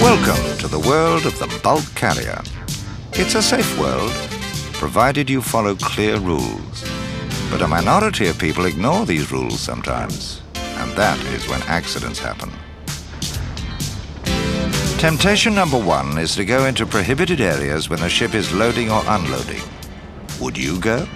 Welcome to the world of the bulk carrier. It's a safe world, provided you follow clear rules. But a minority of people ignore these rules sometimes, and that is when accidents happen. Temptation number one is to go into prohibited areas when the ship is loading or unloading. Would you go?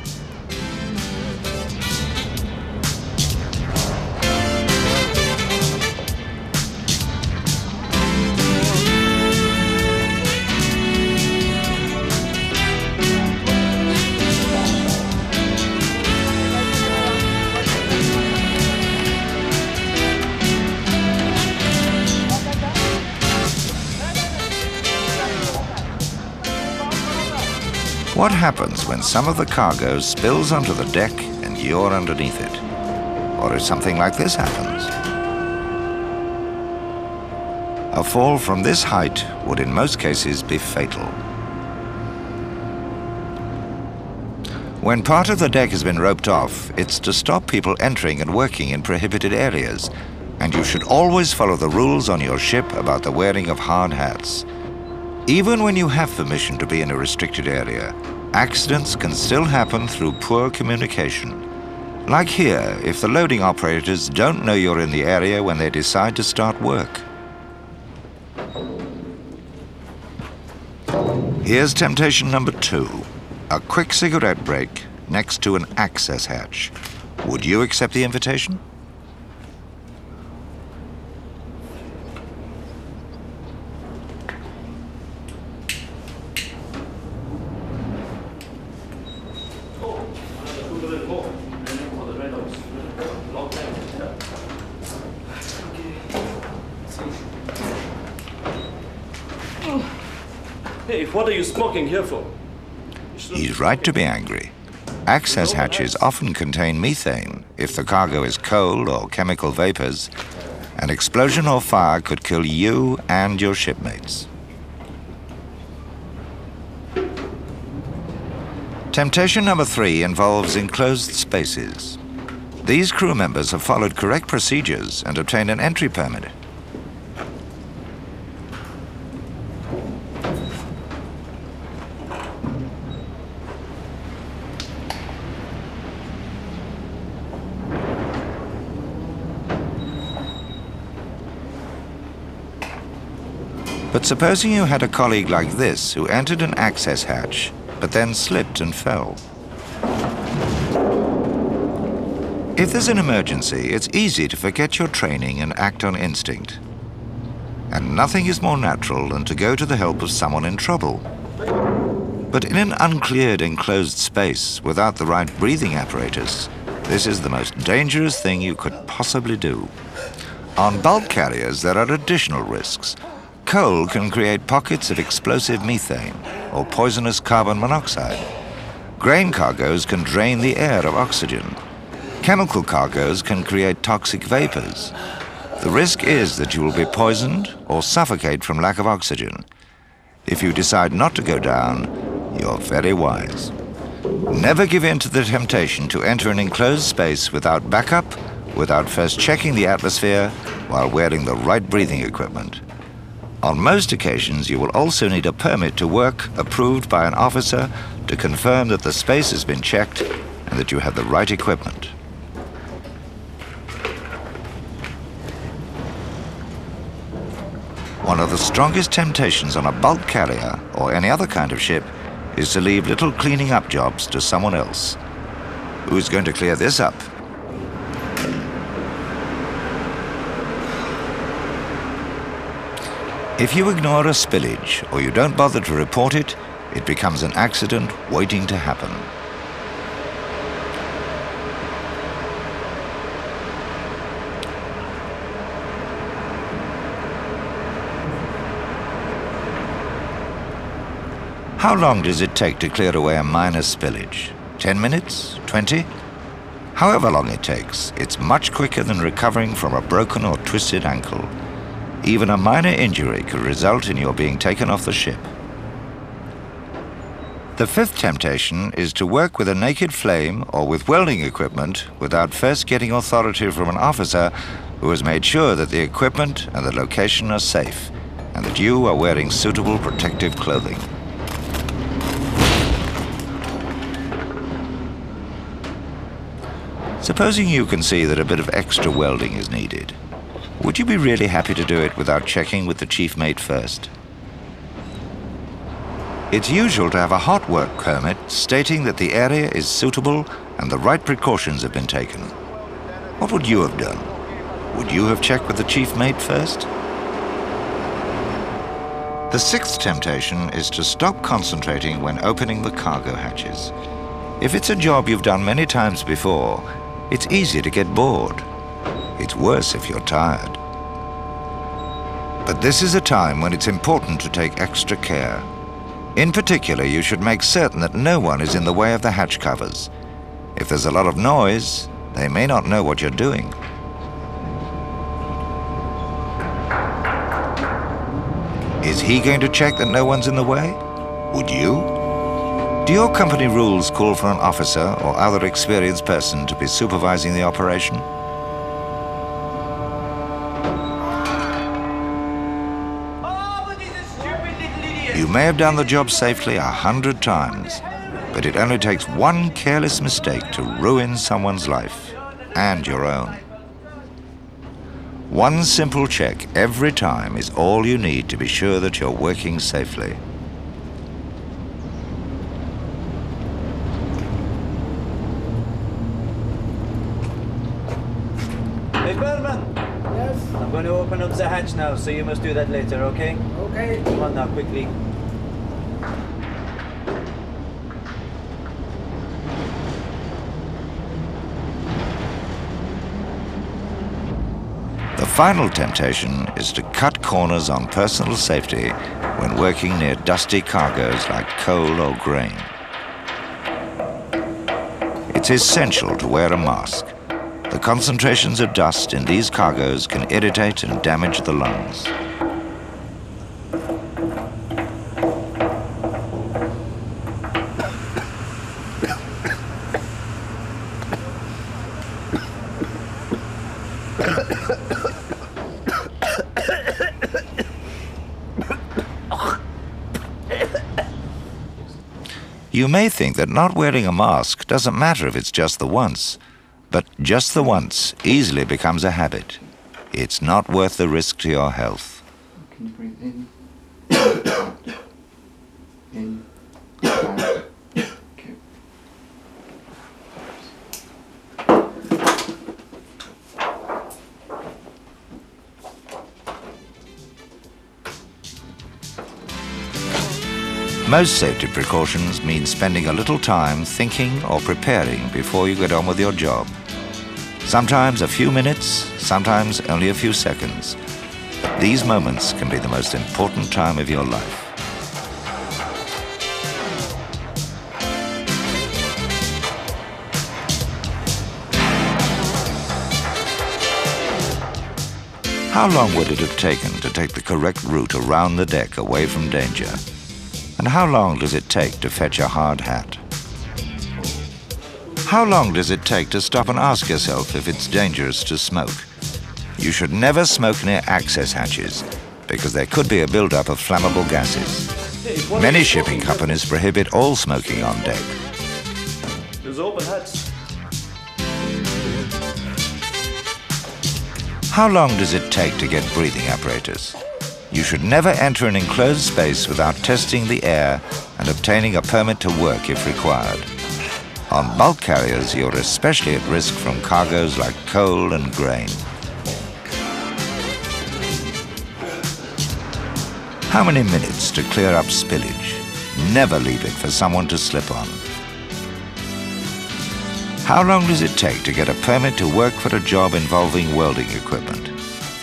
What happens when some of the cargo spills onto the deck and you're underneath it? Or if something like this happens? A fall from this height would in most cases be fatal. When part of the deck has been roped off, it's to stop people entering and working in prohibited areas, and you should always follow the rules on your ship about the wearing of hard hats. Even when you have permission to be in a restricted area, accidents can still happen through poor communication. Like here, if the loading operators don't know you're in the area when they decide to start work. Here's temptation number two, a quick cigarette break next to an access hatch. Would you accept the invitation? Hey, what are you smoking here for? He's right to be angry. Access hatches often contain methane. If the cargo is coal or chemical vapors, an explosion or fire could kill you and your shipmates. Temptation number three involves enclosed spaces. These crew members have followed correct procedures and obtained an entry permit. But supposing you had a colleague like this who entered an access hatch, but then slipped and fell. If there's an emergency, it's easy to forget your training and act on instinct. And nothing is more natural than to go to the help of someone in trouble. But in an uncleared enclosed space without the right breathing apparatus, this is the most dangerous thing you could possibly do. On bulk carriers, there are additional risks. Coal can create pockets of explosive methane or poisonous carbon monoxide. Grain cargoes can drain the air of oxygen. Chemical cargoes can create toxic vapors. The risk is that you will be poisoned or suffocate from lack of oxygen. If you decide not to go down, you're very wise. Never give in to the temptation to enter an enclosed space without backup, without first checking the atmosphere while wearing the right breathing equipment. On most occasions, you will also need a permit to work approved by an officer to confirm that the space has been checked and that you have the right equipment. One of the strongest temptations on a bulk carrier or any other kind of ship is to leave little cleaning up jobs to someone else. Who's going to clear this up? If you ignore a spillage or you don't bother to report it, it becomes an accident waiting to happen. How long does it take to clear away a minor spillage? 10 minutes? 20? However long it takes, it's much quicker than recovering from a broken or twisted ankle. Even a minor injury could result in your being taken off the ship. The fifth temptation is to work with a naked flame or with welding equipment without first getting authority from an officer who has made sure that the equipment and the location are safe, and and that you are wearing suitable protective clothing. Supposing you can see that a bit of extra welding is needed, would you be really happy to do it without checking with the chief mate first? It's usual to have a hot work permit stating that the area is suitable and the right precautions have been taken. What would you have done? Would you have checked with the chief mate first? The sixth temptation is to stop concentrating when opening the cargo hatches. If it's a job you've done many times before, it's easy to get bored. It's worse if you're tired. But this is a time when it's important to take extra care. In particular, you should make certain that no one is in the way of the hatch covers. If there's a lot of noise, they may not know what you're doing. Is he going to check that no one's in the way? Would you? Do your company rules call for an officer or other experienced person to be supervising the operation? You may have done the job safely 100 times, but it only takes one careless mistake to ruin someone's life and your own. One simple check every time is all you need to be sure that you're working safely. Hey, Bellman! Yes? I'm going to open up the hatch now, so you must do that later, okay? Okay. Come on now, quickly. The final temptation is to cut corners on personal safety when working near dusty cargoes like coal or grain. It's essential to wear a mask. The concentrations of dust in these cargoes can irritate and damage the lungs. You may think that not wearing a mask doesn't matter if it's just the once, but just the once easily becomes a habit. It's not worth the risk to your health. Can you breathe in? Out. In. Out. Okay. Most safety precautions mean spending a little time thinking or preparing before you get on with your job. Sometimes a few minutes, sometimes only a few seconds. But these moments can be the most important time of your life. How long would it have taken to take the correct route around the deck away from danger? And how long does it take to fetch a hard hat? How long does it take to stop and ask yourself if it's dangerous to smoke? You should never smoke near access hatches because there could be a buildup of flammable gases. Many shipping companies prohibit all smoking on deck. There's open hatch. How long does it take to get breathing apparatus? You should never enter an enclosed space without testing the air and obtaining a permit to work if required. On bulk carriers, you're especially at risk from cargoes like coal and grain. How many minutes to clear up spillage? Never leave it for someone to slip on. How long does it take to get a permit to work for a job involving welding equipment?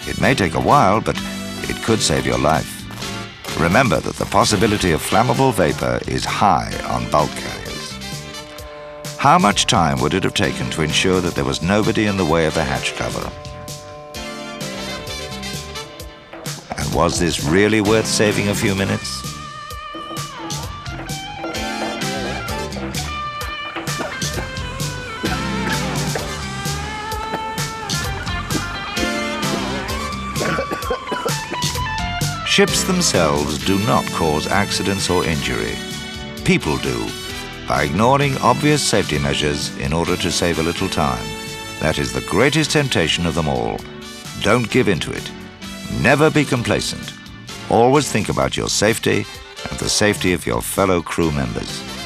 It may take a while, but it could save your life. Remember that the possibility of flammable vapor is high on bulk carriers. How much time would it have taken to ensure that there was nobody in the way of the hatch cover? And was this really worth saving a few minutes? Ships themselves do not cause accidents or injury. People do, by ignoring obvious safety measures in order to save a little time. That is the greatest temptation of them all. Don't give in to it. Never be complacent. Always think about your safety and the safety of your fellow crew members.